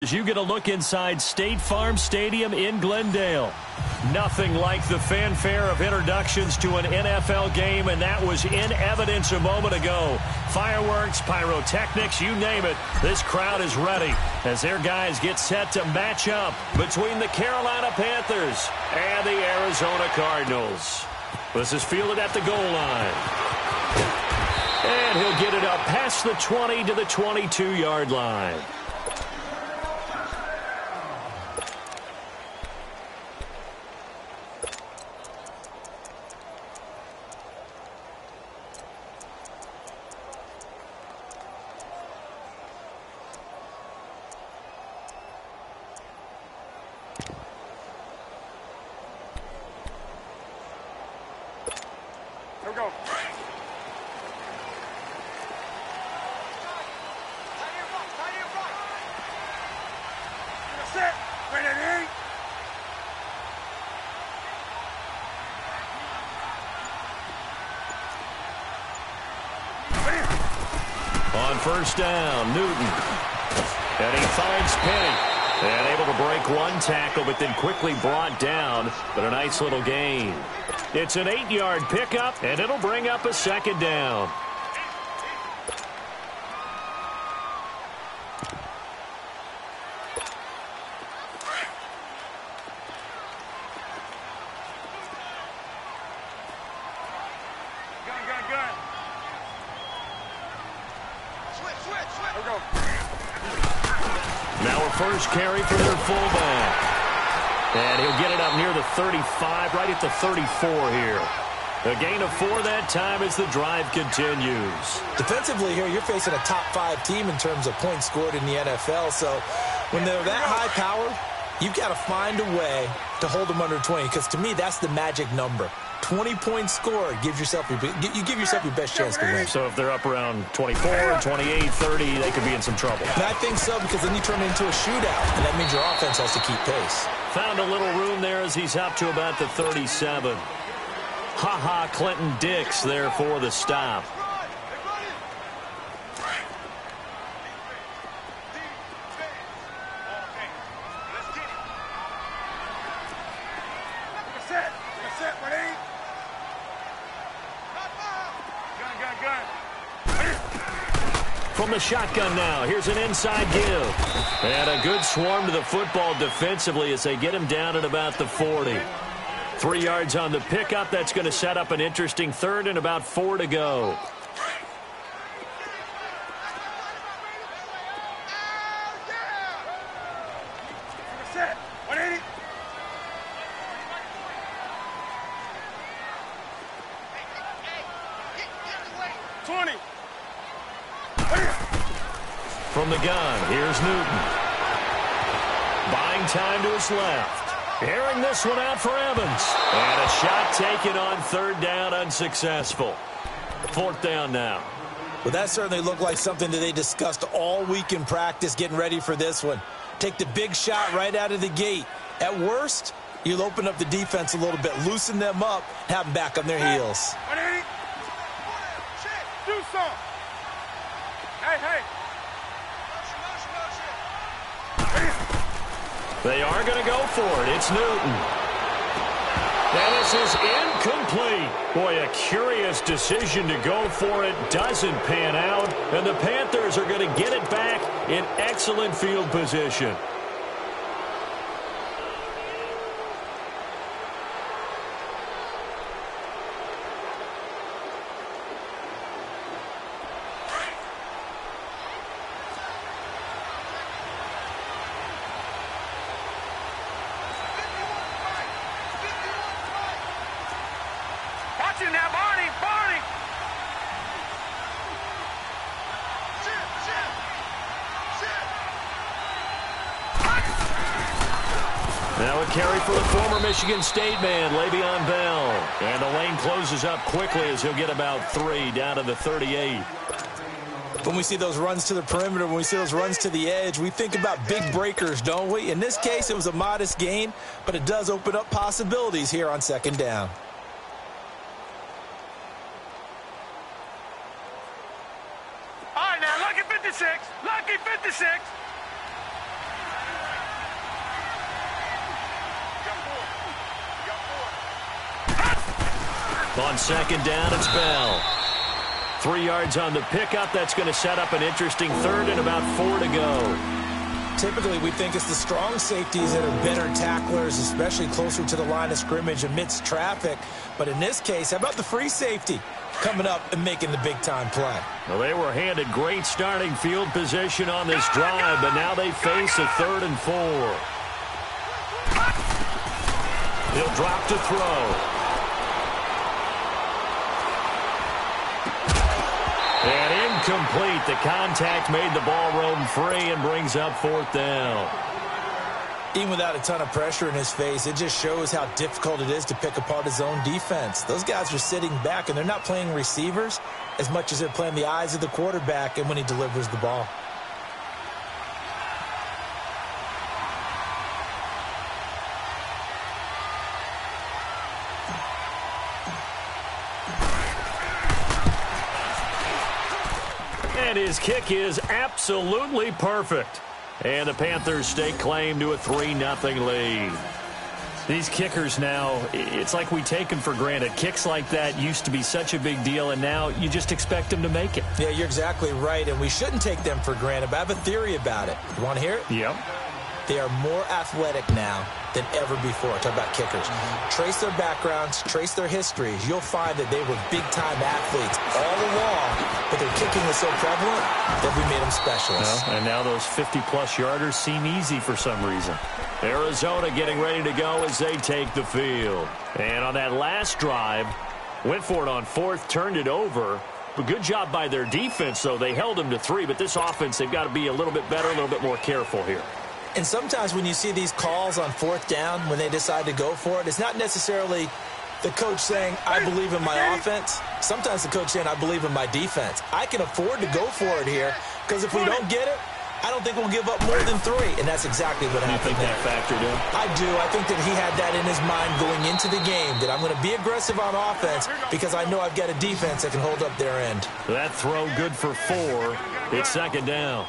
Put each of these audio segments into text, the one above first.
As you get a look inside State Farm Stadium in Glendale. Nothing like the fanfare of introductions to an NFL game, and that was in evidence a moment ago. Fireworks, pyrotechnics, you name it. This crowd is ready as their guys get set to match up between the Carolina Panthers and the Arizona Cardinals. This is fielded at the goal line. And he'll get it up past the 20 to the 22-yard line. Here we go. Set. Ready. On first down, Newton. And he finds Penny. And able to break one tackle, but then quickly brought down. But a nice little gain. It's an 8-yard pickup, and it'll bring up a second down. Gun. Switch. Here we go. Now a first carry for their fullback. And he'll get it up near the 35, right at the 34 here. A gain of 4 that time as the drive continues. Defensively here, you're facing a top-5 team in terms of points scored in the NFL. So when they're that high power, you've got to find a way to hold them under 20. Because to me, that's the magic number. 20-point score gives yourself you give yourself your best chance to win. So if they're up around 24, 28, 30, they could be in some trouble. And I think so, because then you turn it into a shootout, and that means your offense has to keep pace. Found a little room there as he's up to about the 37. Clinton Dix there for the stop. Set. Ready. Gun. From the shotgun now, here's an inside give. And a good swarm to the football defensively as they get him down at about the 40. 3 yards on the pickup. That's going to set up an interesting third and about 4 to go. Set. 180. From the gun, here's Newton. Buying time to his left. Airing this one out for Evans. And a shot taken on third down, unsuccessful. 4th down now. Well, that certainly looked like something that they discussed all week in practice getting ready for this one. Take the big shot right out of the gate. At worst, you'll open up the defense a little bit, loosen them up, have them back on their heels. 180. Do something. Hey. They are going to go for it. It's Newton. And this is incomplete. Boy, a curious decision to go for it. Doesn't pan out. And the Panthers are going to get it back in excellent field position. Now, Barney. Now a carry for the former Michigan State man, Le'Veon Bell. And the lane closes up quickly as he'll get about 3 down to the 38. When we see those runs to the perimeter, when we see those runs to the edge, we think about big breakers, don't we? In this case, it was a modest gain, but it does open up possibilities here on 2nd down. All right, now, lucky 56. On second down, it's Bell. 3 yards on the pickup. That's going to set up an interesting third and about 4 to go. Typically, we think it's the strong safeties that are better tacklers, especially closer to the line of scrimmage amidst traffic. But in this case, how about the free safety coming up and making the big-time play? Well, they were handed great starting field position on this drive, but now they face a 3rd and 4. He'll drop to throw. And incomplete. The contact made the ball roam free and brings up 4th down. Even without a ton of pressure in his face, it just shows how difficult it is to pick apart his own defense. Those guys are sitting back, and they're not playing receivers as much as they're playing the eyes of the quarterback and when he delivers the ball. And his kick is absolutely perfect. And the Panthers stake claim to a 3-0 lead. These kickers now, it's like we take them for granted. Kicks like that used to be such a big deal, and now you just expect them to make it. Yeah, you're exactly right, and we shouldn't take them for granted, but I have a theory about it. You want to hear it? Yep. They are more athletic now than ever before. Talk about kickers. Trace their backgrounds, trace their histories. You'll find that they were big-time athletes all along, but their kicking was so prevalent that we made them specialists. Well, and now those 50-plus yarders seem easy for some reason. Arizona getting ready to go as they take the field. And on that last drive, went for it on 4th, turned it over. But good job by their defense, though. They held them to 3, but this offense, they've got to be a little bit better, a little bit more careful here. And sometimes when you see these calls on 4th down, when they decide to go for it, it's not necessarily the coach saying, I believe in my offense. Sometimes the coach saying, I believe in my defense. I can afford to go for it here because if we don't get it, I don't think we'll give up more than 3. And that's exactly what happened there. You think that factored in? I do. I think that he had that in his mind going into the game, that I'm going to be aggressive on offense because I know I've got a defense that can hold up their end. That throw good for 4. It's second down.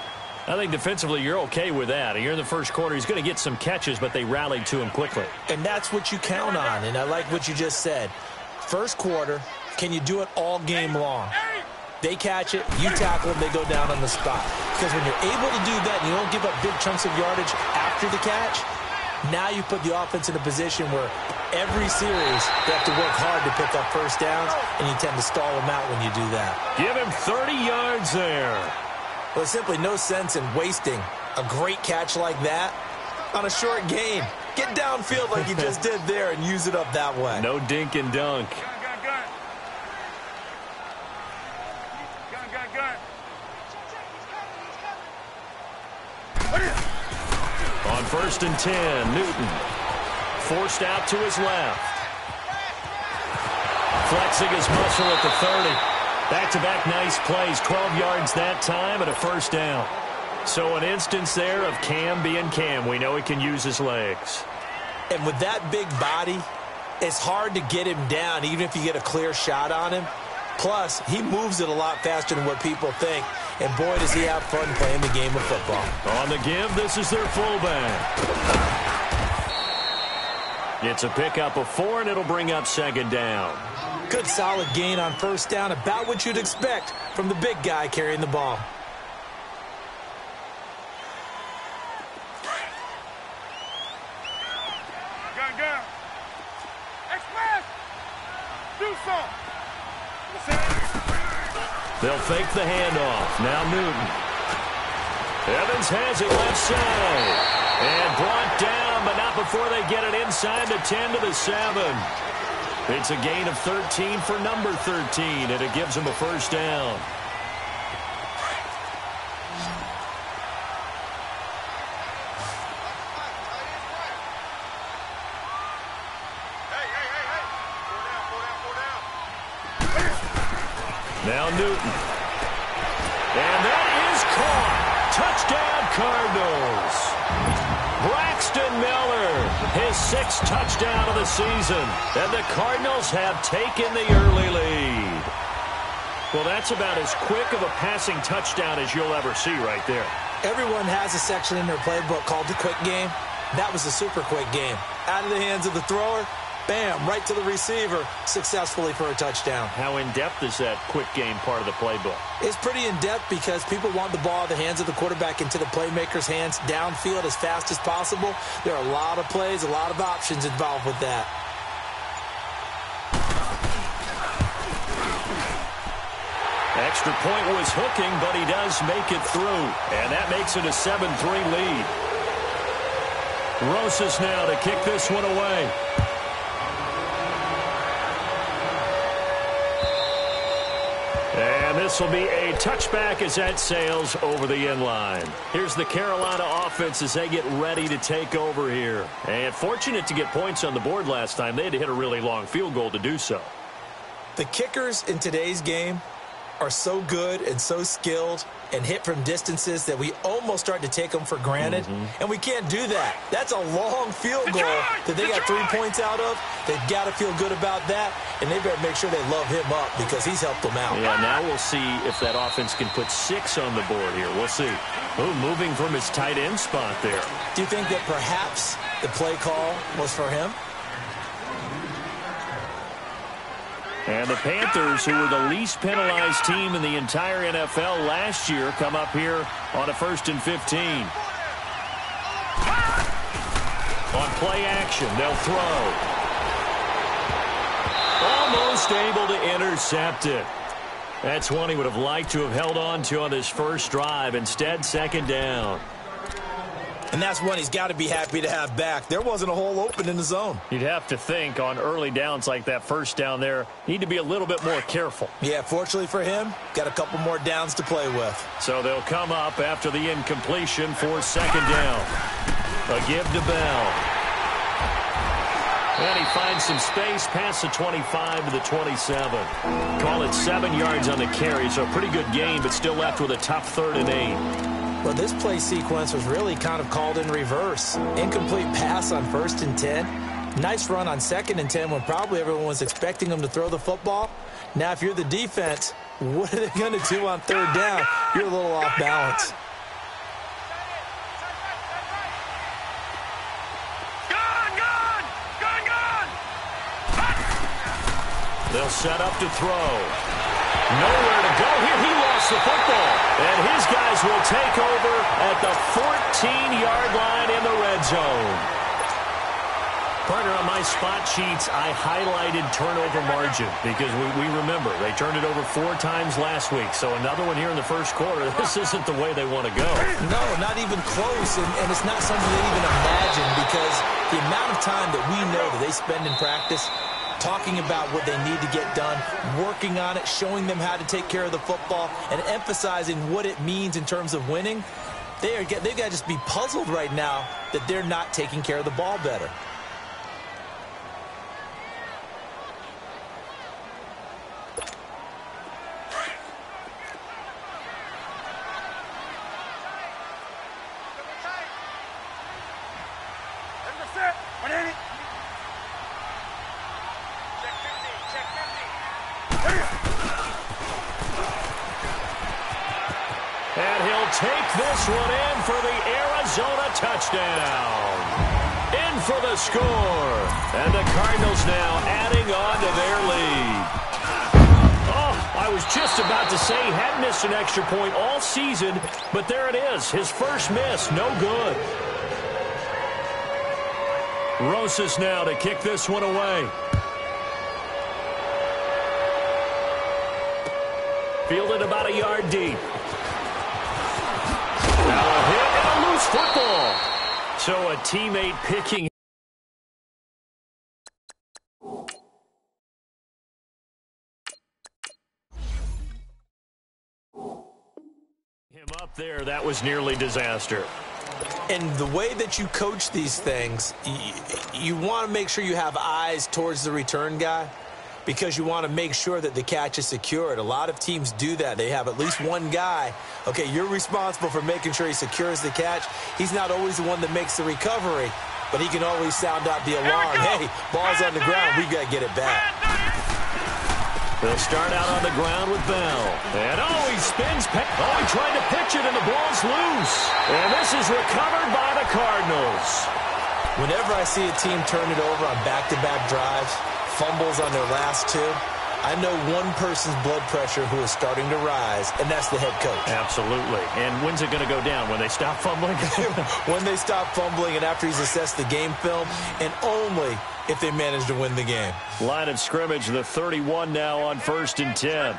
I think defensively you're okay with that. Here in the first quarter, he's going to get some catches, but they rallied to him quickly. And that's what you count on, and I like what you just said. First quarter, can you do it all game long? They catch it, you tackle them, they go down on the spot. Because when you're able to do that and you don't give up big chunks of yardage after the catch, now you put the offense in a position where every series they have to work hard to pick up first downs, and you tend to stall them out when you do that. Give him 30 yards there. Well, there's simply no sense in wasting a great catch like that on a short gain. Get downfield like you just did there and use it up that way. No dink and dunk. On 1st and 10, Newton forced out to his left. Flexing his muscle at the 30. Back-to-back nice plays, 12 yards that time and a first down. So an instance there of Cam being Cam. We know he can use his legs. And with that big body, it's hard to get him down even if you get a clear shot on him. Plus, he moves it a lot faster than what people think. And boy, does he have fun playing the game of football. On the give, this is their fullback. It's a pickup of 4, and it'll bring up second down. Good solid gain on first down, about what you'd expect from the big guy carrying the ball. Gun. Express! Do something! They'll fake the handoff. Now Newton. Evans has it left side. And brought down, but not before they get it inside the 10 to the 7. It's a gain of 13 for number 13, and it gives them a first down. Now Newton. And that is caught. Touchdown, Cardinals. Braxton Miller, his 6th touchdown of the season. And the Cardinals have taken the early lead. Well, that's about as quick of a passing touchdown as you'll ever see right there. Everyone has a section in their playbook called the quick game. That was a super quick game. Out of the hands of the thrower, Bam, right to the receiver, successfully for a touchdown. How in-depth is that quick game part of the playbook? It's pretty in-depth because people want the ball in the hands of the quarterback into the playmaker's hands downfield as fast as possible. There are a lot of plays, a lot of options involved with that. Extra point was hooking, but he does make it through. And that makes it a 7-3 lead. Rosas now to kick this one away. And this will be a touchback as that sails over the end line. Here's the Carolina offense as they get ready to take over here. And fortunate to get points on the board last time. They had to hit a really long field goal to do so. The kickers in today's game are so good and so skilled and hit from distances that we almost start to take them for granted. And we can't do that. That's a long field goal that they got 3 points out of. They've got to feel good about that, and they better make sure they love him up because he's helped them out. Yeah, now we'll see if that offense can put 6 on the board here. We'll see. Oh, moving from his tight end spot there. Do you think that perhaps the play call was for him? And the Panthers, who were the least penalized team in the entire NFL last year, come up here on a 1st and 15. On play action, they'll throw. Almost able to intercept it. That's one he would have liked to have held on to on this first drive. Instead, 2nd down. And that's one he's got to be happy to have back. There wasn't a hole open in the zone. You'd have to think on early downs like that first down there, need to be a little bit more careful. Yeah, fortunately for him, got a couple more downs to play with. So they'll come up after the incompletion for 2nd down. A give to Bell. And he finds some space past the 25 to the 27. Call it 7 yards on the carry, so a pretty good gain, but still left with a tough 3rd and 8. Well, this play sequence was really kind of called in reverse. Incomplete pass on 1st and 10. Nice run on 2nd and 10 when probably everyone was expecting him to throw the football. Now, if you're the defense, what are they going to do on 3rd down? You're a little off balance. They'll set up to throw. Nowhere to go here. He lost the football. And his guys will take over at the 14-yard line in the red zone. Partner, on my spot sheets, I highlighted turnover margin because we remember they turned it over 4 times last week. So another one here in the first quarter. This isn't the way they want to go. No, not even close. And it's not something they even imagine because the amount of time that we know that they spend in practice talking about what they need to get done, working on it, showing them how to take care of the football, and emphasizing what it means in terms of winning, they've got to just be puzzled right now that they're not taking care of the ball better. And he'll take this one in for the Arizona touchdown. In for the score. And the Cardinals now adding on to their lead. Oh, I was just about to say he hadn't missed an extra point all season, but there it is. His first miss, no good. Rosas now to kick this one away. Fielded about a yard deep. Now a hit and a loose football. So a teammate picking him up there. That was nearly disaster. And the way that you coach these things, you want to make sure you have eyes towards the return guy because you want to make sure that the catch is secured. A lot of teams do that. They have at least one guy. Okay, you're responsible for making sure he secures the catch. He's not always the one that makes the recovery, but he can always sound out the alarm. Hey, ball's on the ground. We got to get it back. They'll start out on the ground with Bell. And, he spins. He tried to pitch it, and the ball's loose. And this is recovered by the Cardinals. Whenever I see a team turn it over on back-to-back drives, fumbles on their last two, I know one person's blood pressure who is starting to rise, and that's the head coach. Absolutely. And when's it going to go down? When they stop fumbling? When they stop fumbling and after he's assessed the game film, and only if they manage to win the game. Line of scrimmage, the 31 now on 1st and 10.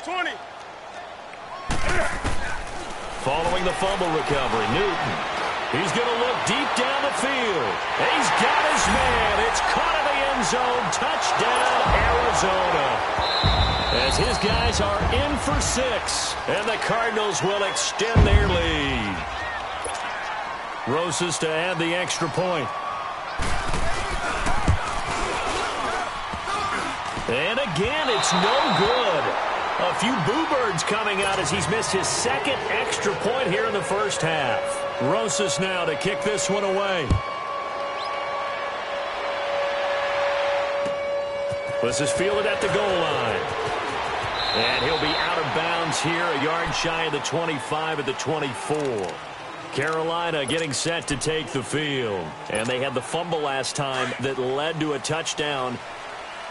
20. Following the fumble recovery, Newton. He's going to look deep down the field. He's got his man. It's caught in the end zone. Touchdown, Arizona. As his guys are in for 6. And the Cardinals will extend their lead. Rosas to add the extra point. And again, it's no good. A few boo birds coming out as he's missed his 2nd extra point here in the first half. Rosas now to kick this one away. This is fielded at the goal line. And he'll be out of bounds here, a yard shy of the 25 at the 24. Carolina getting set to take the field. And they had the fumble last time that led to a touchdown.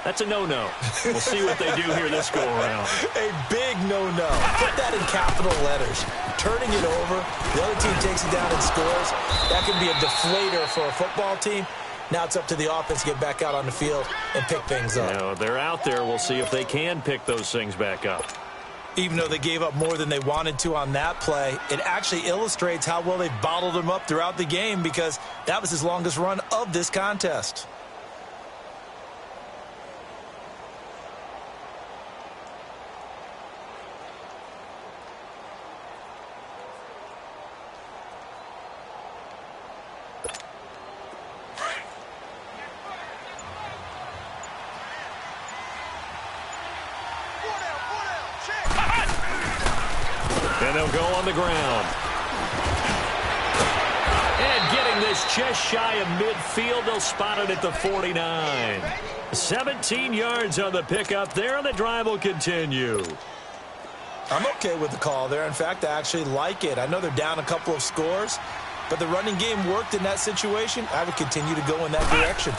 That's a no-no. We'll see what they do here this go-around. A big no-no. Put that in capital letters. Turning it over, the other team takes it down and scores. That can be a deflator for a football team. Now it's up to the offense to get back out on the field and pick things up. Now, they're out there. We'll see if they can pick those things back up. Even though they gave up more than they wanted to on that play, it actually illustrates how well they've bottled them up throughout the game because that was his longest run of this contest. And they'll go on the ground. And getting this just shy of midfield, they'll spot it at the 49. 17 yards on the pickup there, and the drive will continue. I'm okay with the call there. In fact, I actually like it. I know they're down a couple of scores, but the running game worked in that situation. I would continue to go in that direction.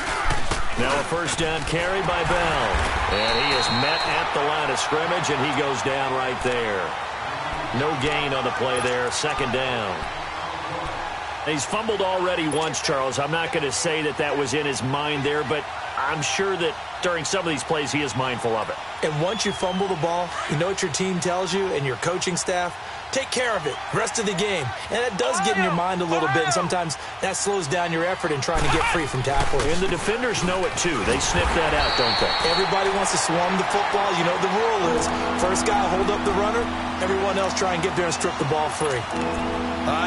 Now a first down carry by Bell. And he is met at the line of scrimmage, and he goes down right there. No gain on the play there, 2nd down. He's fumbled already once, Charles. I'm not going to say that that was in his mind there, but I'm sure that during some of these plays he is mindful of it. And once you fumble the ball, you know what your team tells you and your coaching staff? Take care of it rest of the game. And that does get in your mind a little bit, and sometimes that slows down your effort in trying to get free from tackles. And the defenders know it too. They sniff that out, don't they? Everybody wants to swarm the football. You know the rule is first guy hold up the runner, everyone else try and get there and strip the ball free.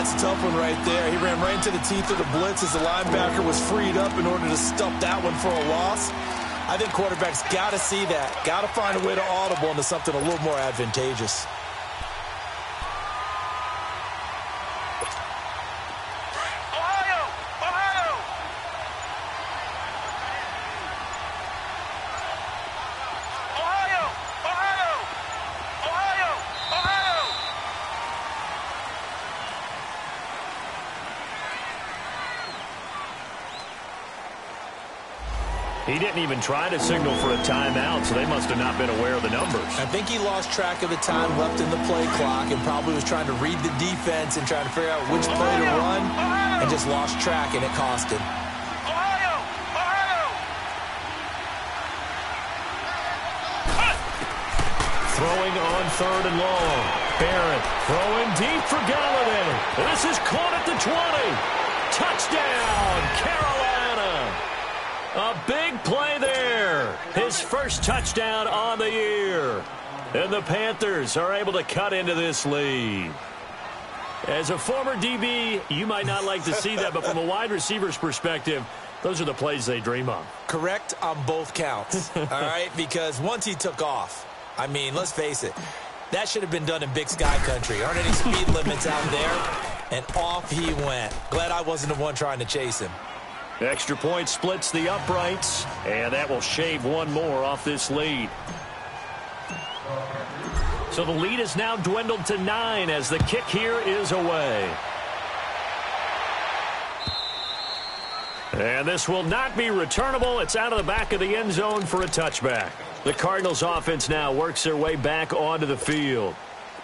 It's a tough one right there. He ran right into the teeth of the blitz as the linebacker was freed up in order to stuff that one for a loss. I think quarterbacks got to see that. Got to find a way to audible into something a little more advantageous. He didn't even try to signal for a timeout, so they must have not been aware of the numbers. I think he lost track of the time left in the play clock and probably was trying to read the defense and trying to figure out which play to run and just lost track, and it cost him. Throwing on 3rd and long. Barrett throwing deep for Galladay. This is caught at the 20. Touchdown, Carolina. A big play there. His first touchdown on the year. And the Panthers are able to cut into this lead. As a former DB, you might not like to see that, but from a wide receiver's perspective, those are the plays they dream of. Correct on both counts, all right? Because once he took off, I mean, let's face it, that should have been done in Big Sky Country. Aren't any speed limits out there? And off he went. Glad I wasn't the one trying to chase him. Extra point splits the uprights, and that will shave one more off this lead. So the lead is now dwindled to 9 as the kick here is away. And this will not be returnable. It's out of the back of the end zone for a touchback. The Cardinals offense now works their way back onto the field.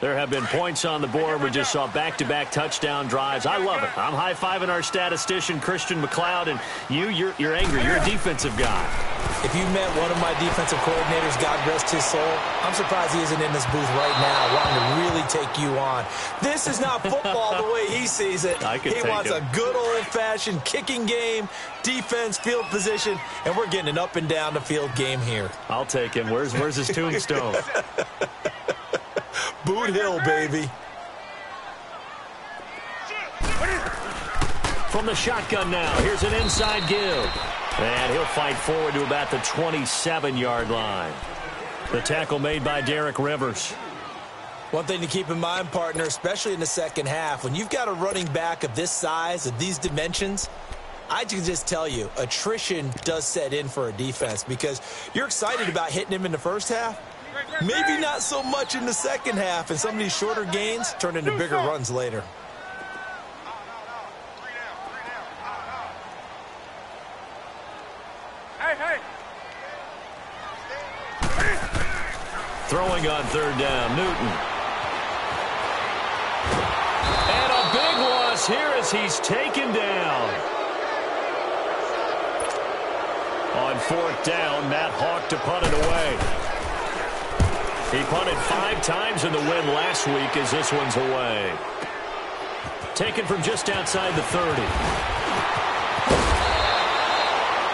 There have been points on the board. We just saw back-to-back touchdown drives. I love it. I'm high-fiving our statistician, Christian McLeod, and you're angry. You're a defensive guy. If you met one of my defensive coordinators, God rest his soul, I'm surprised he isn't in this booth right now wanting to really take you on. This is not football the way he sees it. He wants a good old-fashioned kicking game, defense, field position, and we're getting an up-and-down-the-field game here. I'll take him. Where's his tombstone? Boot Hill, baby. From the shotgun now, here's an inside give. And he'll fight forward to about the 27-yard line. The tackle made by Derek Rivers. One thing to keep in mind, partner, especially in the second half, when you've got a running back of this size, of these dimensions, I can just tell you, attrition does set in for a defense because you're excited about hitting him in the first half. Maybe not so much in the second half, and some of these shorter gains turn into bigger runs later. Throwing on third down, Newton. And a big loss here as he's taken down. On fourth down, Matt Hawk to punt it away. He punted 5 times in the win last week as this one's away. Taken from just outside the 30.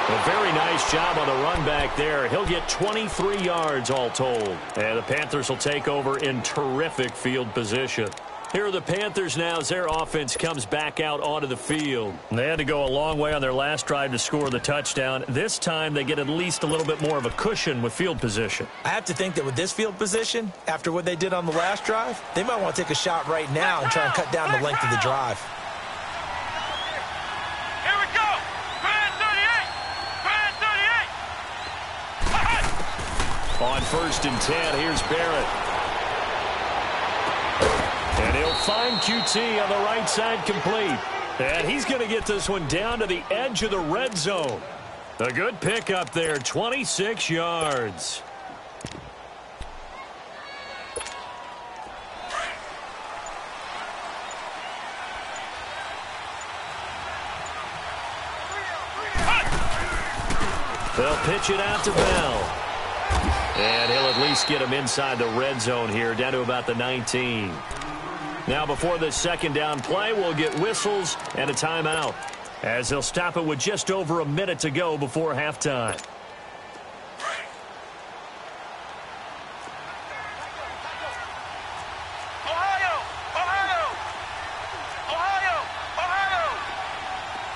A very nice job on the run back there. He'll get 23 yards all told. And the Panthers will take over in terrific field position. Here are the Panthers now as their offense comes back out onto the field. They had to go a long way on their last drive to score the touchdown. This time they get at least a little bit more of a cushion with field position. I have to think that with this field position, after what they did on the last drive, they might want to take a shot right now and try and cut down the length of the drive. Here we go. Brand 38. On 1st and 10, here's Barrett. And he'll find QT on the right side complete. And he's going to get this one down to the edge of the red zone. A good pickup there, 26 yards. They'll pitch it out to Bell. And he'll at least get him inside the red zone here, down to about the 19. Now before this second down play, we'll get whistles and a timeout, as they'll stop it with just over a minute to go before halftime. Ohio! Ohio! Ohio! Ohio!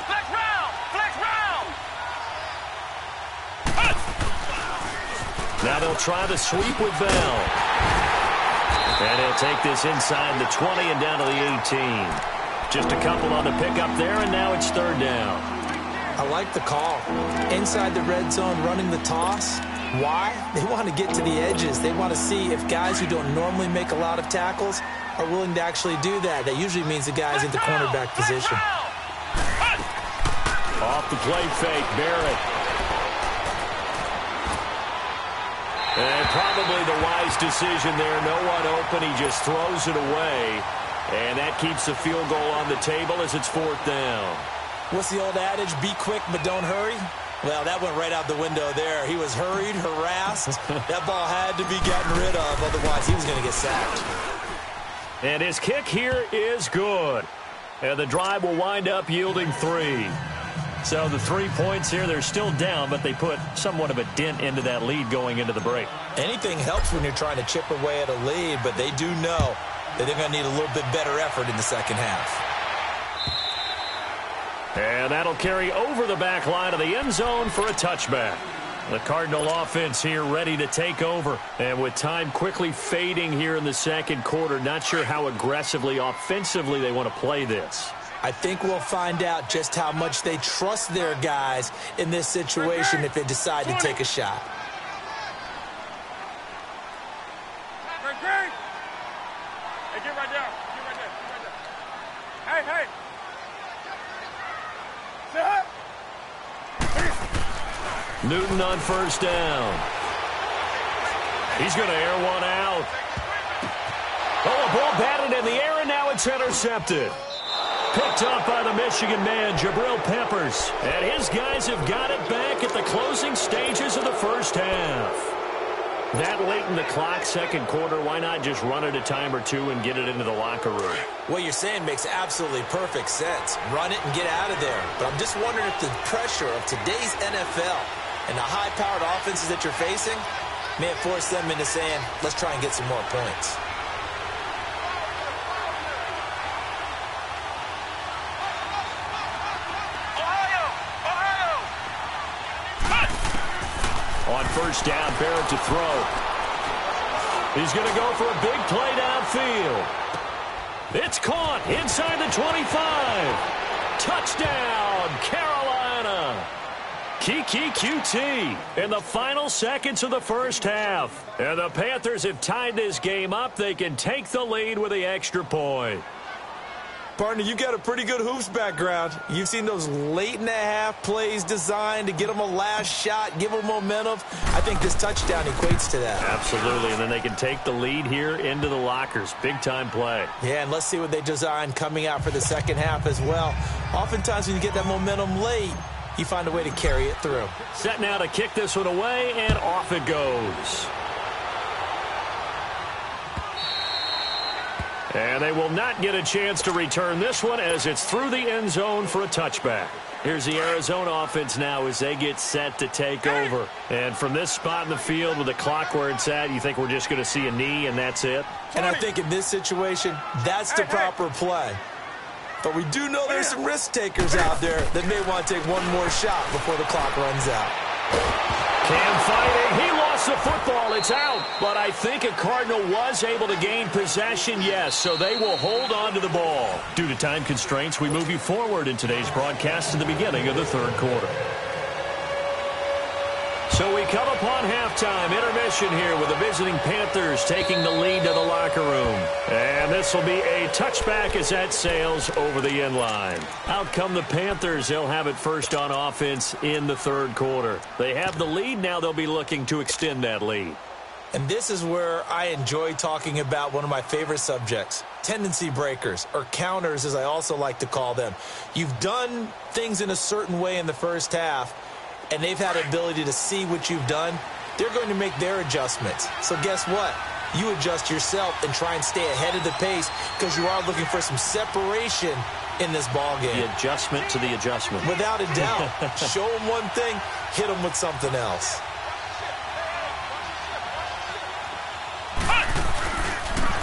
Flex round! Flex round! Now they'll try the sweep with Bell. And he'll take this inside the 20 and down to the 18. Just a couple on the pickup there, and now it's third down. I like the call. Inside the red zone, running the toss. Why? They want to get to the edges. They want to see if guys who don't normally make a lot of tackles are willing to actually do that. That usually means the guy's in the cornerback position. Off the play fake, Barrett. And probably the wise decision there. No one open. He just throws it away. And that keeps the field goal on the table as it's fourth down. What's the old adage? Be quick, but don't hurry. Well, that went right out the window there. He was hurried, harassed. That ball had to be gotten rid of. Otherwise, he was going to get sacked. And his kick here is good. And the drive will wind up yielding 3. So the 3 points here, they're still down, but they put somewhat of a dent into that lead going into the break. Anything helps when you're trying to chip away at a lead, but they do know that they're going to need a little bit better effort in the second half. And that'll carry over the back line of the end zone for a touchback. The Cardinal offense here ready to take over. And with time quickly fading here in the second quarter, not sure how aggressively, offensively they want to play this. I think we'll find out just how much they trust their guys in this situation if they decide to take a shot. Hey, get right down. Get right there. Get right there. Hey, hey. Sit up. Newton on first down. He's going to air one out. Oh, a ball batted in the air, and now it's intercepted. Picked up by the Michigan man, Jabril Peppers. And his guys have got it back at the closing stages of the first half. That late in the clock, second quarter, why not just run it a time or two and get it into the locker room? What you're saying makes absolutely perfect sense. Run it and get out of there. But I'm just wondering if the pressure of today's NFL and the high-powered offenses that you're facing may have forced them into saying, let's try and get some more points. On first down, Barrett to throw. He's going to go for a big play downfield. It's caught inside the 25. Touchdown, Carolina. Kiki QT in the final seconds of the first half. And the Panthers have tied this game up. They can take the lead with the extra point. Partner, you got a pretty good hoops background. You've seen those late-in-the-half plays designed to get them a last shot, give them momentum. I think this touchdown equates to that. Absolutely, and then they can take the lead here into the lockers. Big-time play. Yeah, and let's see what they designed coming out for the second half as well. Oftentimes when you get that momentum late, you find a way to carry it through. Set now to kick this one away, and off it goes. And they will not get a chance to return this one as it's through the end zone for a touchback. Here's the Arizona offense now as they get set to take over. And from this spot in the field with the clock where it's at, you think we're just going to see a knee and that's it? And I think in this situation, that's the proper play. But we do know there's some risk takers out there that may want to take one more shot before the clock runs out. Cam fighting. He lost the football. It's out. But I think a Cardinal was able to gain possession, yes. So they will hold on to the ball. Due to time constraints, we move you forward in today's broadcast to the beginning of the third quarter. So we come upon halftime intermission here with the visiting Panthers taking the lead to the locker room. And this will be a touchback as that sails over the end line. Out come the Panthers. They'll have it first on offense in the third quarter. They have the lead. Now they'll be looking to extend that lead. And this is where I enjoy talking about one of my favorite subjects, tendency breakers, or counters as I also like to call them. You've done things in a certain way in the first half, and they've had an ability to see what you've done. They're going to make their adjustments. So guess what? You adjust yourself and try and stay ahead of the pace because you are looking for some separation in this ball game. The adjustment to the adjustment. Without a doubt. Show them one thing, hit them with something else.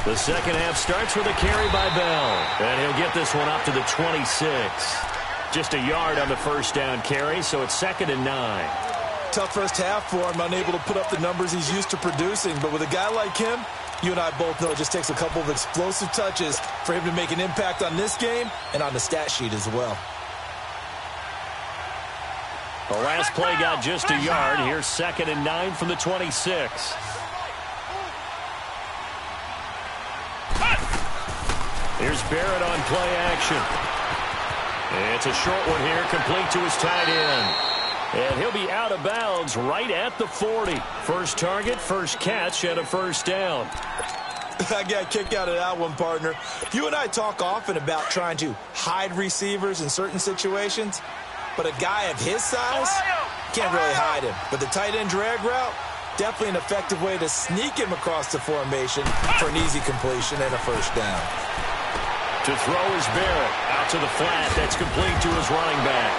The second half starts with a carry by Bell. And he'll get this one up to the 26. Just a yard on the first down carry, so it's 2nd and 9. Tough first half for him, unable to put up the numbers he's used to producing. But with a guy like him, you and I both know it just takes a couple of explosive touches for him to make an impact on this game and on the stat sheet as well. The last play got just a yard. Here's 2nd and 9 from the 26. Here's Barrett on play action. It's a short one here, complete to his tight end. And he'll be out of bounds right at the 40. First target, first catch, and a first down. I got a kick out of that one, partner. You and I talk often about trying to hide receivers in certain situations, but a guy of his size can't really hide him. But the tight end drag route, definitely an effective way to sneak him across the formation for an easy completion and a first down. To throw is Barrett. Out to the flat. That's complete to his running back.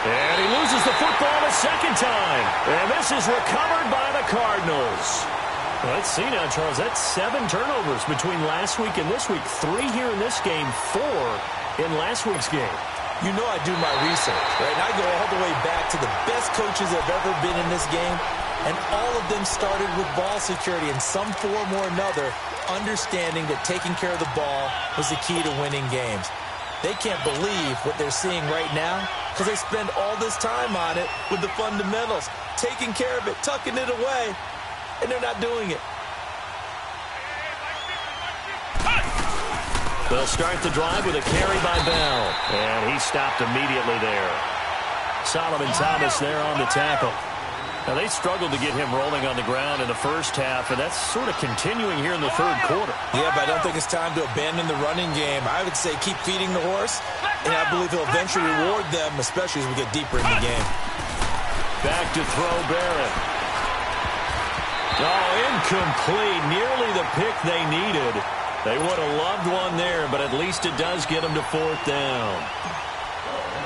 And he loses the football a second time. And this is recovered by the Cardinals. Let's see now, Charles. That's 7 turnovers between last week and this week. 3 here in this game, 4 in last week's game. You know I do my research, right? And I go all the way back to the best coaches that have ever been in this game. And all of them started with ball security in some form or another, understanding that taking care of the ball was the key to winning games. They can't believe what they're seeing right now because they spend all this time on it with the fundamentals, taking care of it, tucking it away, and they're not doing it. They'll start the drive with a carry by Bell, and he stopped immediately there. Solomon Thomas there on the tackle. Now, they struggled to get him rolling on the ground in the first half, and that's sort of continuing here in the third quarter. Yeah, but I don't think it's time to abandon the running game. I would say keep feeding the horse, and I believe he'll eventually reward them, especially as we get deeper in the game. Back to throw Barrett. Oh, incomplete. Nearly the pick they needed. They would have loved one there, but at least it does get them to fourth down.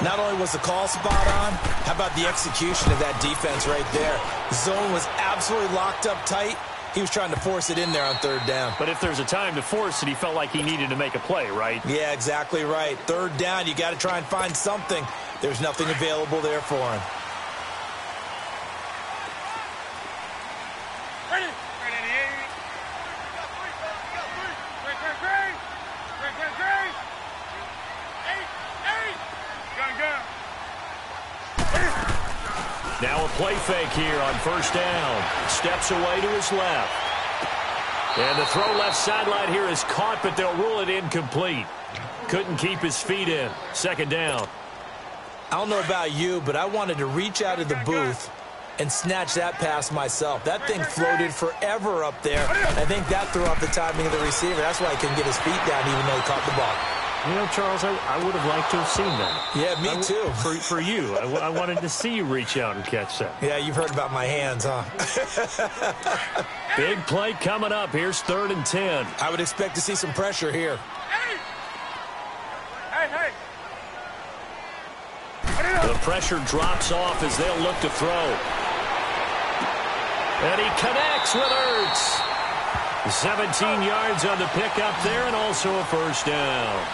Not only was the call spot on, how about the execution of that defense right there? The zone was absolutely locked up tight. He was trying to force it in there on third down. But if there's a time to force it, he felt like he needed to make a play, right? Yeah, exactly right. Third down, you got to try and find something. There's nothing available there for him. Now a play fake here on first down. Steps away to his left. And the throw left sideline here is caught, but they'll rule it incomplete. Couldn't keep his feet in. Second down. I don't know about you, but I wanted to reach out of the booth and snatch that pass myself. That thing floated forever up there. I think that threw off the timing of the receiver. That's why he couldn't get his feet down even though he caught the ball. You know, Charles, I would have liked to have seen that. Yeah, me too. For you. I wanted to see you reach out and catch that. Yeah, you've heard about my hands, huh? Big play coming up. Here's 3rd and 10. I would expect to see some pressure here. Hey. The pressure drops off as they'll look to throw. And he connects with Ertz. 17 yards on the pickup there and also a first down.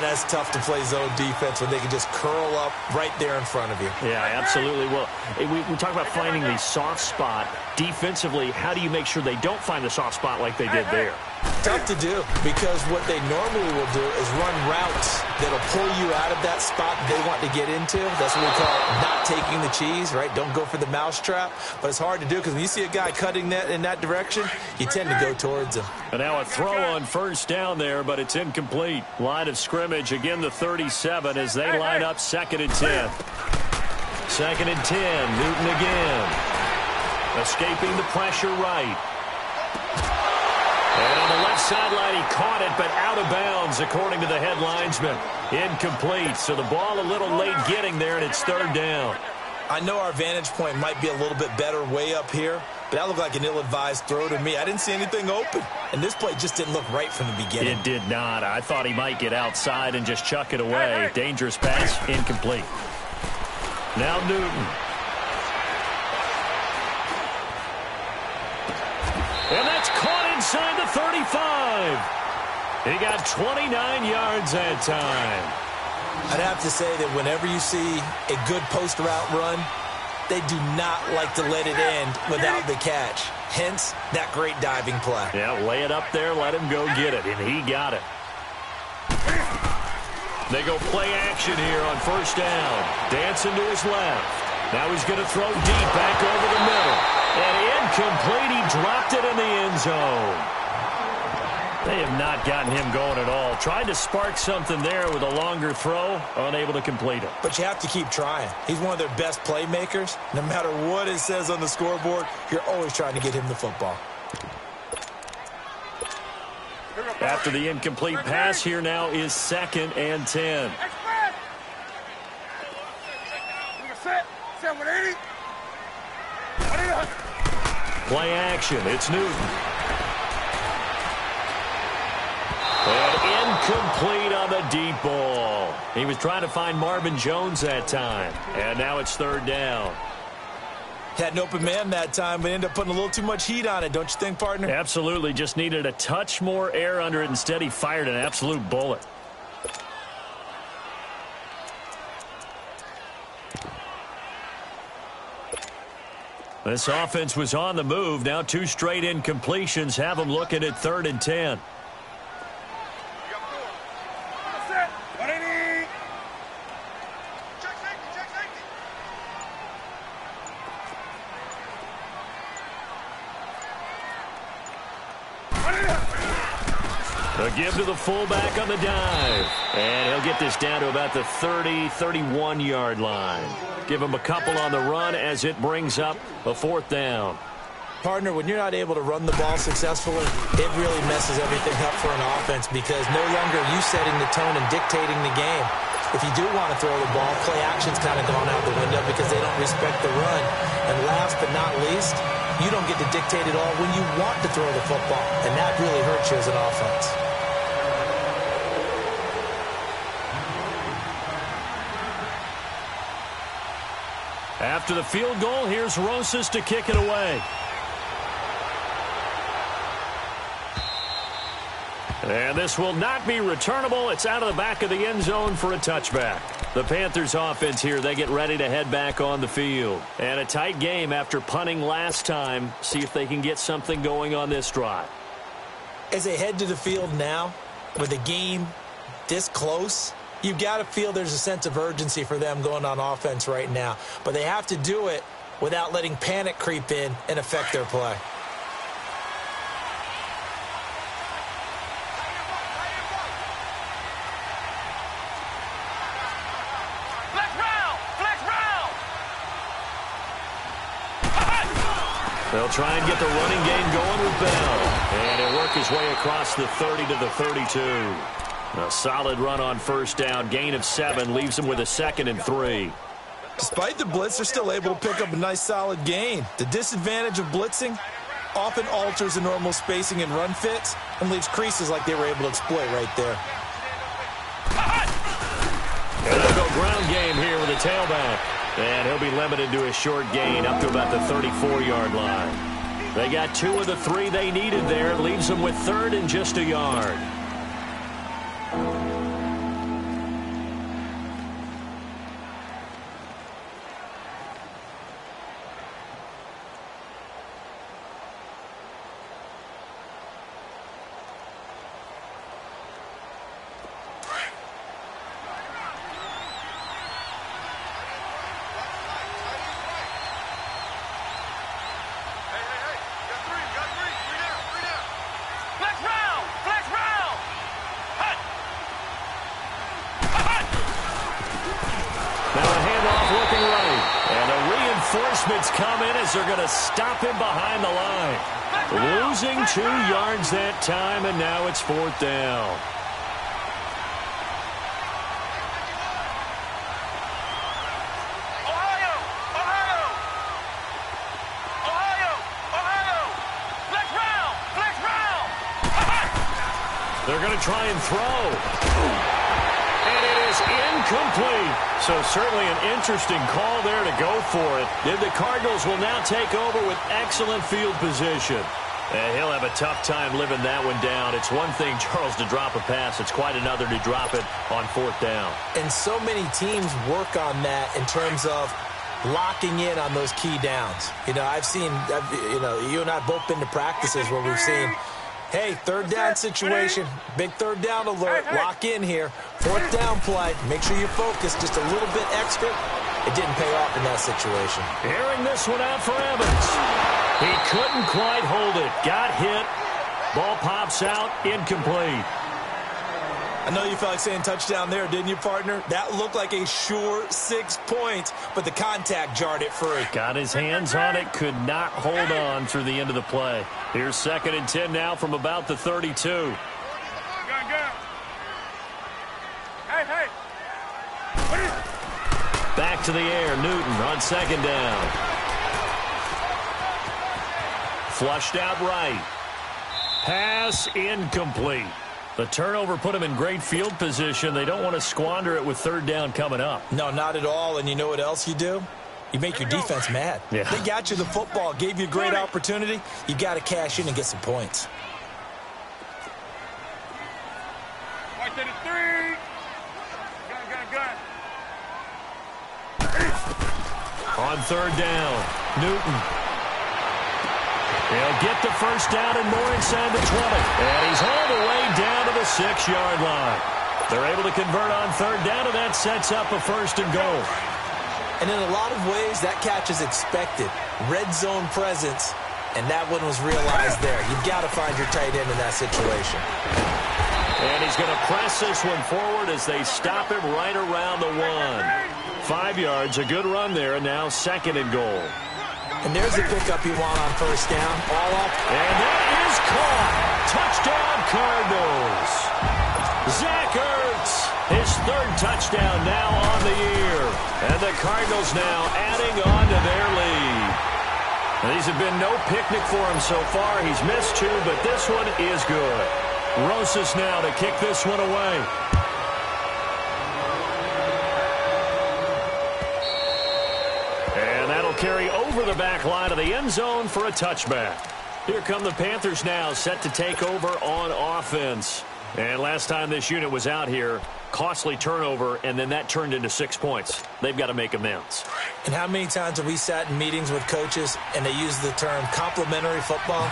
That's tough to play zone defense when they can just curl up right there in front of you. Yeah, absolutely. Well, we talk about finding the soft spot. Defensively, how do you make sure they don't find the soft spot like they did there? Tough to do because what they normally will do is run routes that'll pull you out of that spot they want to get into. That's what we call not taking the cheese, right? Don't go for the mousetrap. But it's hard to do because when you see a guy cutting that in that direction, you tend to go towards him. And now a throw on first down there, but it's incomplete. Line of scrimmage, again the 37 as they line up 2nd and 10. 2nd and 10, Newton again. Escaping the pressure right. And on the left sideline, he caught it, but out of bounds, according to the head linesman. Incomplete, so the ball a little late getting there, and it's 3rd down. I know our vantage point might be a little bit better way up here, but that looked like an ill-advised throw to me. I didn't see anything open, and this play just didn't look right from the beginning. It did not. I thought he might get outside and just chuck it away. Dangerous pass, incomplete. Now Newton. And that's caught inside the 35. He got 29 yards that time. I'd have to say that whenever you see a good post route run, they do not like to let it end without the catch. Hence, that great diving play. Yeah, lay it up there, let him go get it, and he got it. They go play action here on first down. Dancing to his left. Now he's going to throw deep back over the middle. And incomplete. He dropped it in the end zone. They have not gotten him going at all. Tried to spark something there with a longer throw. Unable to complete it. But you have to keep trying. He's one of their best playmakers. No matter what it says on the scoreboard, you're always trying to get him the football. After the incomplete pass, here now is 2nd and 10. Play action. It's Newton. And incomplete on the deep ball. He was trying to find Marvin Jones that time. And now it's 3rd down. Had an open man that time, but ended up putting a little too much heat on it, don't you think, partner? Absolutely. Just needed a touch more air under it. Instead, he fired an absolute bullet. This offense was on the move. Now 2 straight incompletions have them looking at 3rd and 10. A give to the fullback on the dive. And he'll get this down to about the 30, 31-yard line. Give him a couple on the run as it brings up a 4th down. Partner, when you're not able to run the ball successfully, it really messes everything up for an offense because no longer are you setting the tone and dictating the game. If you do want to throw the ball, play action's kind of gone out the window because they don't respect the run. And last but not least, you don't get to dictate it all when you want to throw the football. And that really hurts you as an offense. After the field goal, here's Rosas to kick it away. And this will not be returnable. It's out of the back of the end zone for a touchback. The Panthers offense here, they get ready to head back on the field. And a tight game after punting last time. See if they can get something going on this drive. As they head to the field now, with a game this close, you've got to feel there's a sense of urgency for them going on offense right now. But they have to do it without letting panic creep in and affect their play. They'll try and get the running game going with Bell. And he'll work his way across the 30 to the 32. A solid run on 1st down. Gain of 7 leaves him with a 2nd and 3. Despite the blitz, they're still able to pick up a nice solid gain. The disadvantage of blitzing often alters the normal spacing and run fits and leaves creases like they were able to exploit right there. And they'll go ground game here with a tailback. And he'll be limited to a short gain up to about the 34-yard line. They got 2 of the 3 they needed there. It leaves them with 3rd and just a yard. Reinforcements come in as they're going to stop him behind the line. Losing 2 yards that time, and now it's 4th down. Ohio! Ohio! Ohio! Ohio! Flex round! Flex round! They're going to try and throw. And it is incomplete. So certainly an interesting call there to go for it. And the Cardinals will now take over with excellent field position. And he'll have a tough time living that one down. It's one thing, Charles, to drop a pass. It's quite another to drop it on 4th down. And so many teams work on that in terms of locking in on those key downs. You know, you and I have both been to practices where we've seen, hey, 3rd down situation, big 3rd down alert, lock in here. 4th down play, make sure you focus just a little bit extra. It didn't pay off in that situation. Airing this one out for Evans. He couldn't quite hold it. Got hit. Ball pops out, incomplete. I know you felt like saying touchdown there, didn't you, partner? That looked like a sure 6 points, but the contact jarred it free. Got his hands on it, could not hold on through the end of the play. Here's 2nd and 10 now from about the 32. Hey! Back to the air, Newton on 2nd down. Flushed out right. Pass incomplete. The turnover put them in great field position. They don't want to squander it with 3rd down coming up. No, not at all. And you know what else you do? You make your defense mad. Yeah. They got you the football, gave you a great opportunity. You got to cash in and get some points. Right to the 3. Gun. On 3rd down, Newton. He'll get the 1st down and more inside the 20. And he's all the way down to the 6-yard line. They're able to convert on 3rd down, and that sets up a 1st and goal. And in a lot of ways, that catch is expected. Red zone presence, and that one was realized there. You've got to find your tight end in that situation. And he's going to press this one forward as they stop him right around the 1. 5 yards, a good run there, and now 2nd and goal. And there's the pickup you want on first down. All up. And that is caught. Touchdown, Cardinals. Zach Ertz, his 3rd touchdown now on the year. And the Cardinals now adding on to their lead. And these have been no picnic for him so far. He's missed 2, but this one is good. Rosas now to kick this one away. And that'll carry over the back line of the end zone for a touchback. Here come the Panthers now, set to take over on offense. And last time this unit was out here, costly turnover, and then that turned into 6 points. They've got to make amends. And how many times have we sat in meetings with coaches and they use the term complementary football?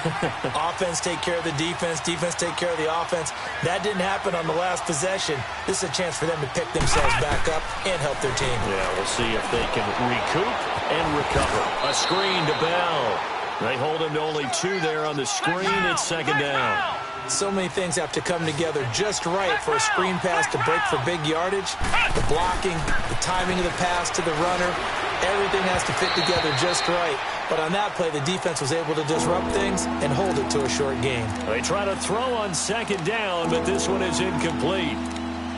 Offense take care of the defense, defense take care of the offense. That didn't happen on the last possession. This is a chance for them to pick themselves back up and help their team. Yeah, we'll see if they can recoup and recover. A screen to Bell. They hold him to only 2 there on the screen. It's 2nd down. So many things have to come together just right for a screen pass to break for big yardage. The blocking, the timing of the pass to the runner, everything has to fit together just right. But on that play, the defense was able to disrupt things and hold it to a short game. They try to throw on 2nd down, but this one is incomplete.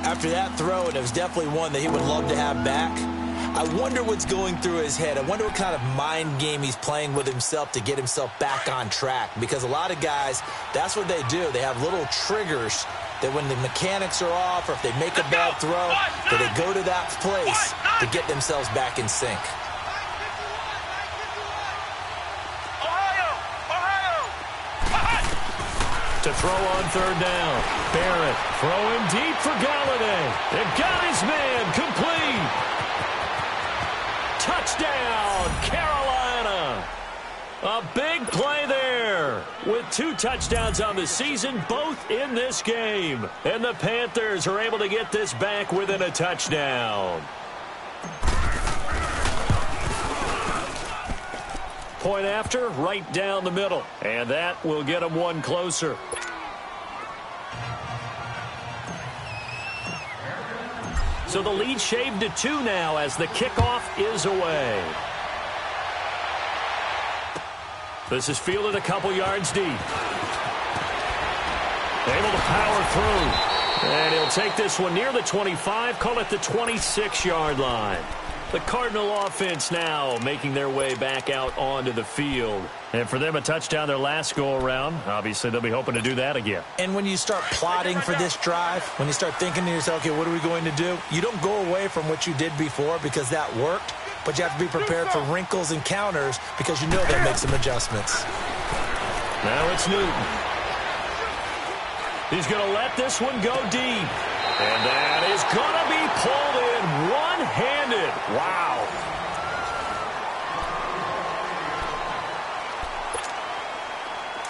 After that throw, and it was definitely one that he would love to have back, I wonder what's going through his head. I wonder what kind of mind game he's playing with himself to get himself back on track. Because a lot of guys, that's what they do. They have little triggers that when the mechanics are off or if they make a bad throw, that they go to that place to get themselves back in sync. To throw on 3rd down. Barrett throwing deep for Galladay. They've got his man complete. Touchdown, Carolina. A big play there with 2 touchdowns on the season, both in this game. And the Panthers are able to get this back within a touchdown. Point after, right down the middle. And that will get them 1 closer. So the lead shaved to 2 now as the kickoff is away. This is fielded a couple yards deep. Able to power through. And he'll take this one near the 25, call it the 26-yard line. The Cardinal offense now making their way back out onto the field. And for them, a touchdown their last go-around. Obviously, they'll be hoping to do that again. And when you start plotting for this drive, when you start thinking to yourself, okay, what are we going to do? You don't go away from what you did before because that worked, but you have to be prepared for wrinkles and counters because you know they'll make some adjustments. Now it's Newton. He's going to let this one go deep. And that is going to be pulled in one-handed. Wow.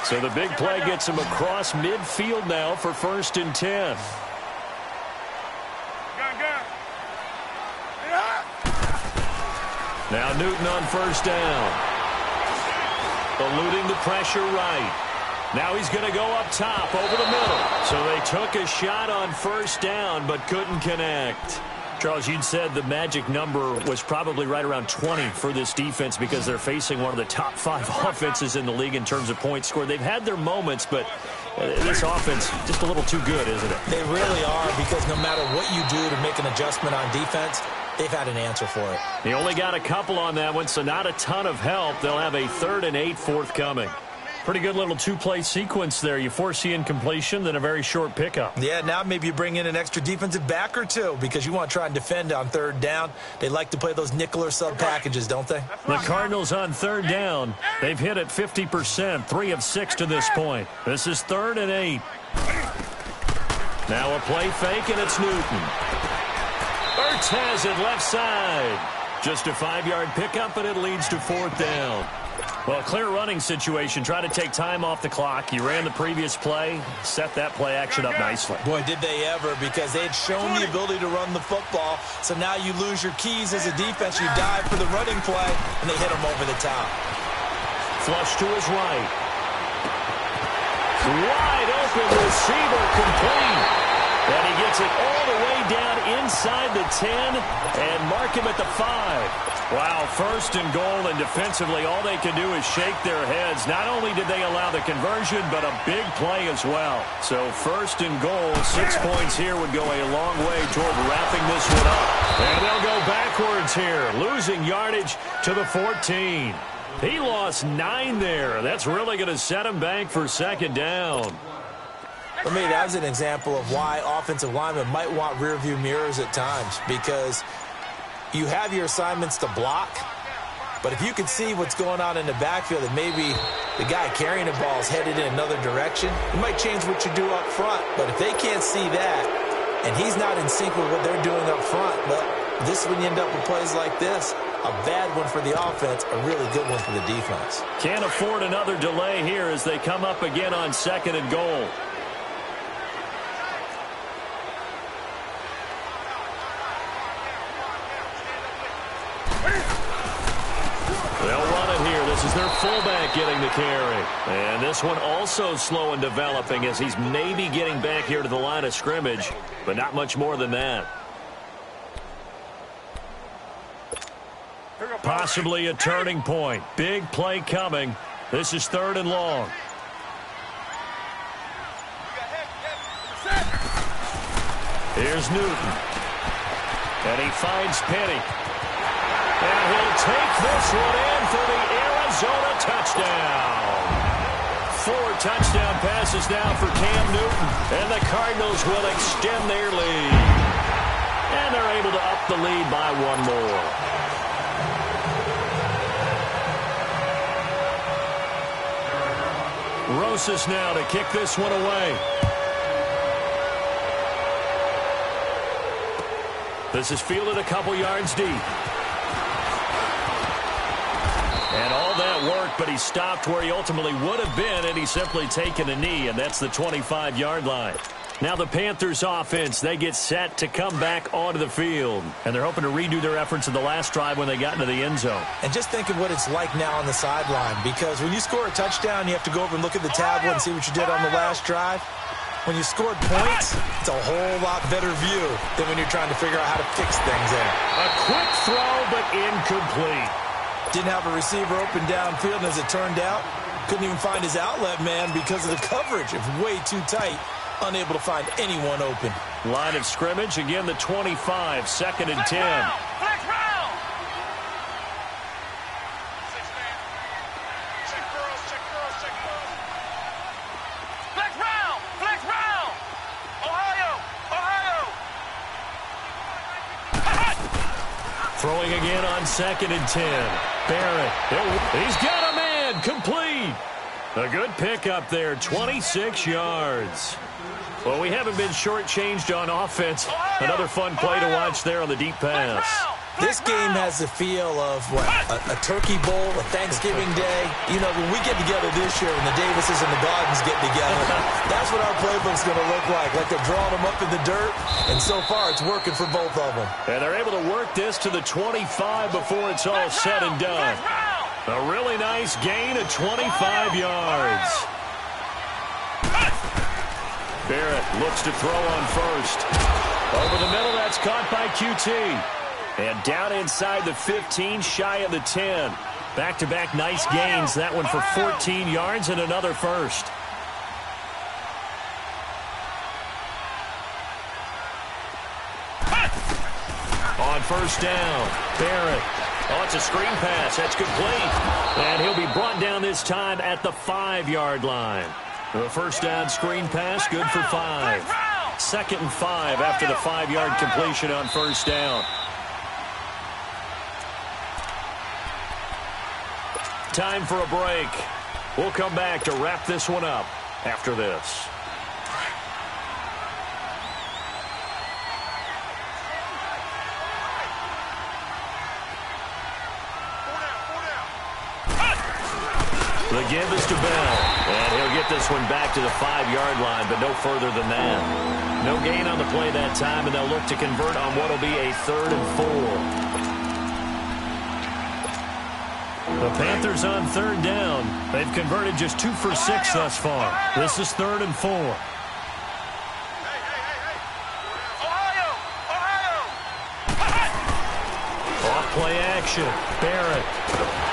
So the big play gets him across midfield now for 1st and 10. Now Newton on 1st down. Eluding the pressure right. Now he's going to go up top over the middle. So they took a shot on 1st down but couldn't connect. Charles, you'd said the magic number was probably right around 20 for this defense because they're facing one of the top 5 offenses in the league in terms of points scored. They've had their moments, but this offense just a little too good, isn't it? They really are, because no matter what you do to make an adjustment on defense, they've had an answer for it. They only got a couple on that one, so not a ton of help. They'll have a 3rd and 8 forthcoming. Pretty good little 2-play sequence there. You foresee incompletion, then a very short pickup. Yeah, now maybe you bring in an extra defensive back or 2 because you want to try and defend on 3rd down. They like to play those nickel or sub packages, don't they? The Cardinals on 3rd down. They've hit it 50%, 3 of 6 to this point. This is 3rd and 8. Now a play fake, and it's Newton. Ertz has it left side. Just a 5-yard pickup, and it leads to 4th down. Well, a clear running situation. Try to take time off the clock. You ran the previous play, set that play action up nicely. Boy, did they ever, because they had shown the ability to run the football. So now you lose your keys as a defense. You dive for the running play, and they hit him over the top. Flush to his right. Wide open receiver complete. And he gets it all the way down inside the 10 and mark him at the 5. Wow, first and goal, and defensively all they can do is shake their heads. Not only did they allow the conversion, but a big play as well. So first and goal, 6 points here would go a long way toward wrapping this one up. And they'll go backwards here, losing yardage to the 14. He lost 9 there. That's really going to set him back for second down. For me, that was an example of why offensive linemen might want rearview mirrors at times, because you have your assignments to block, but if you can see what's going on in the backfield and maybe the guy carrying the ball is headed in another direction, it might change what you do up front. But if they can't see that and he's not in sync with what they're doing up front, but this is when you end up with plays like this. A bad one for the offense, a really good one for the defense. Can't afford another delay here as they come up again on second and goal. They'll run it here. This is their fullback getting the carry. And this one also slow in developing as he's maybe getting back here to the line of scrimmage, but not much more than that. Possibly a turning point. Big play coming. This is third and long. Here's Newton. And he finds Penny. And he'll take this one in for the Arizona touchdown. 4 touchdown passes now for Cam Newton. And the Cardinals will extend their lead. And they're able to up the lead by 1 more. Rosas now to kick this one away. This is fielded a couple yards deep. And all that work, but he stopped where he ultimately would have been, and he's simply taken a knee, and that's the 25-yard line. Now the Panthers offense, they get set to come back onto the field. And they're hoping to redo their efforts in the last drive when they got into the end zone. And just think of what it's like now on the sideline, because when you score a touchdown, you have to go over and look at the tablet and see what you did on the last drive. When you scored points, it's a whole lot better view than when you're trying to figure out how to fix things in. A quick throw, but incomplete. Didn't have a receiver open downfield, and as it turned out, couldn't even find his outlet man because of the coverage. It was way too tight, unable to find anyone open. Line of scrimmage, again the 25, second and 10. Throwing again on second and 10. Barrett, he's got a man, complete. A good pickup there, 26 yards. Well, we haven't been shortchanged on offense. Another fun play to watch there on the deep pass. This game has the feel of, what, a turkey bowl, a Thanksgiving day. You know, when we get together this year, when the Davises and the Gardens get together, that's what our playbook's going to look like they're drawing them up in the dirt, and so far it's working for both of them. And they're able to work this to the 25 before it's all said and done. A really nice gain of 25 yards. Barrett looks to throw on first. Over the middle, that's caught by QT. And down inside the 15, shy of the 10. Back-to-back nice gains. That one for 14 yards and another first. On first down, Barrett. Oh, it's a screen pass. That's complete. And he'll be brought down this time at the 5-yard line. The first down screen pass, good for 5. Second and 5 after the 5-yard completion on first down. Time for a break. We'll come back to wrap this one up after this. The give is to Bell, and he'll get this one back to the 5-yard line, but no further than that. No gain on the play that time, and they'll look to convert on what will be a 3rd and 4. The Panthers on 3rd down. They've converted just 2 for 6 thus far. This is 3rd and 4. Play action. Barrett.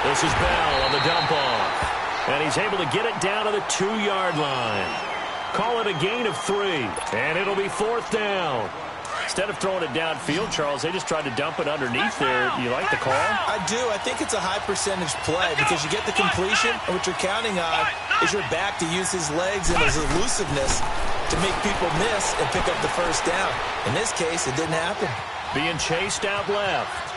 This is Bell on the dump off. And he's able to get it down to the 2-yard line. Call it a gain of 3. And it'll be 4th down. Instead of throwing it downfield, Charles, they just tried to dump it underneath there. You like the call? I do. I think it's a high-percentage play because you get the completion, and what you're counting on is your back to use his legs and his elusiveness to make people miss and pick up the first down. In this case, it didn't happen. Being chased out left.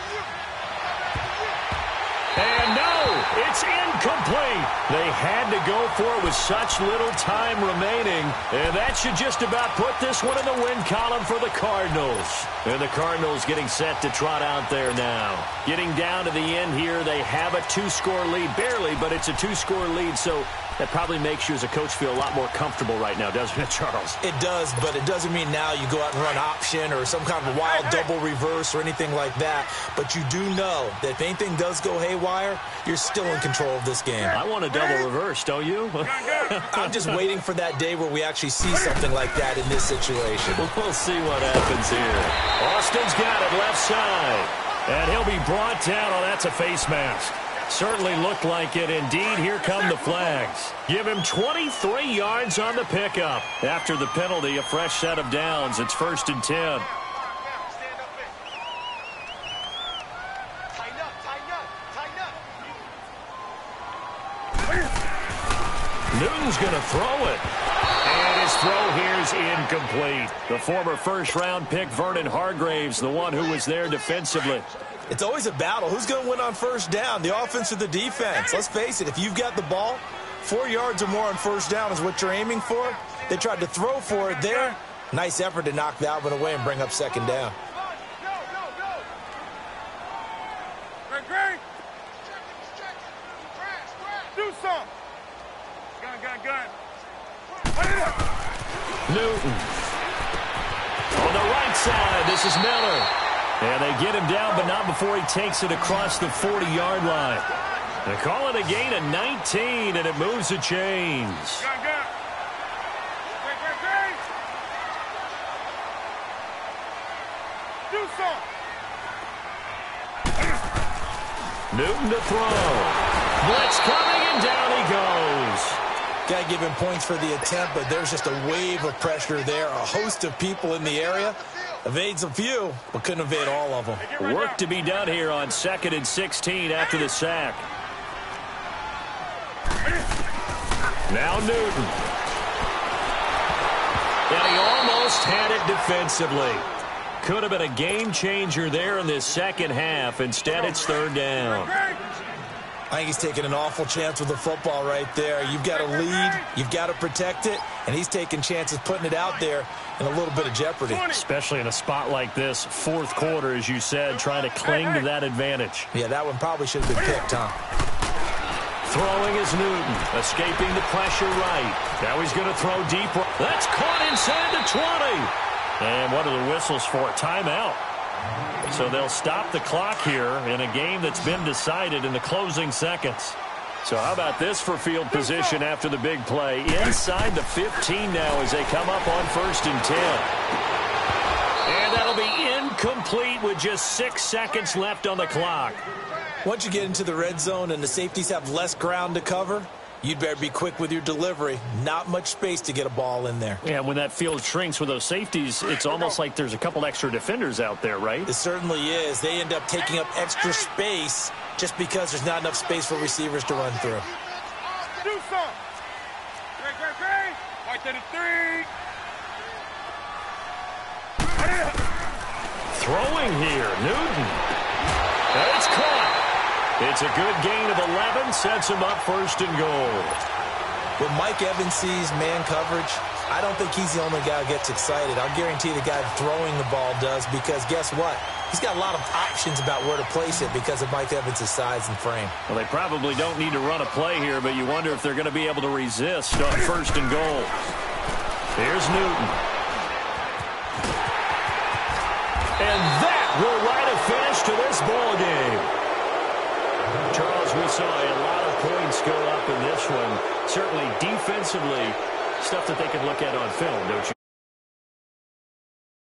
And no, it's incomplete. They had to go for it with such little time remaining. And that should just about put this one in the win column for the Cardinals. And the Cardinals getting set to trot out there now. Getting down to the end here, they have a 2-score lead. Barely, but it's a 2-score lead, so that probably makes you as a coach feel a lot more comfortable right now, doesn't it, Charles? It does, but it doesn't mean now you go out and run option or some kind of wild double reverse or anything like that. But you do know that if anything does go haywire, you're still in control of this game. I want a double reverse, don't you? I'm just waiting for that day where we actually see something like that in this situation. We'll see what happens here. Austin's got it left side. And he'll be brought down. Oh, that's a face mask. Certainly looked like it. Indeed, here come the flags. Give him 23 yards on the pickup. After the penalty, a fresh set of downs. It's 1st and 10. Newton's going to throw it. And his throw here is incomplete. The former first-round pick, Vernon Hargraves, the one who was there defensively. It's always a battle. Who's going to win on first down, the offense or the defense? Let's face it, if you've got the ball, 4 yards or more on first down is what you're aiming for. They tried to throw for it there. Nice effort to knock that one away and bring up 2nd down. Do something. Gun. Newton. On the right side, this is Miller. And they get him down, but not before he takes it across the 40-yard line. They call it a gain of 19, and it moves the chains. Do something. Newton to throw. Blitz coming, and down he goes. Got to give him points for the attempt, but there's just a wave of pressure there. A host of people in the area. Evades a few, but couldn't evade all of them. Work to be done here on 2nd and 16 after the sack. Now Newton. And he almost had it defensively. Could have been a game changer there in this second half. Instead, it's 3rd down. I think he's taking an awful chance with the football right there. You've got to lead, you've got to protect it, and he's taking chances putting it out there in a little bit of jeopardy. Especially in a spot like this, 4th quarter, as you said, trying to cling to that advantage. Yeah, that one probably should have been picked, huh? Throwing is Newton, escaping the pressure right. Now he's going to throw deep. That's caught inside the 20. And what are the whistles for? Timeout. So they'll stop the clock here in a game that's been decided in the closing seconds. So how about this for field position after the big play? Inside the 15 now as they come up on 1st and 10. And that'll be incomplete with just 6 seconds left on the clock. Once you get into the red zone and the safeties have less ground to cover, you'd better be quick with your delivery. Not much space to get a ball in there. Yeah, when that field shrinks with those safeties, it's almost like there's a couple extra defenders out there, right? It certainly is. They end up taking up extra space just because there's not enough space for receivers to run through. Do something. Great. Right to the 3. Throwing here, Newton. And it's caught. It's a good gain of 11, sets him up 1st and goal. When Mike Evans sees man coverage, I don't think he's the only guy who gets excited. I'll guarantee the guy throwing the ball does, because guess what? He's got a lot of options about where to place it because of Mike Evans' size and frame. Well, they probably don't need to run a play here, but you wonder if they're going to be able to resist on 1st and goal. Here's Newton. And that will write a finish to this ball game. Charles, we saw a lot of points go up in this one. Certainly defensively, stuff that they can look at on film, don't you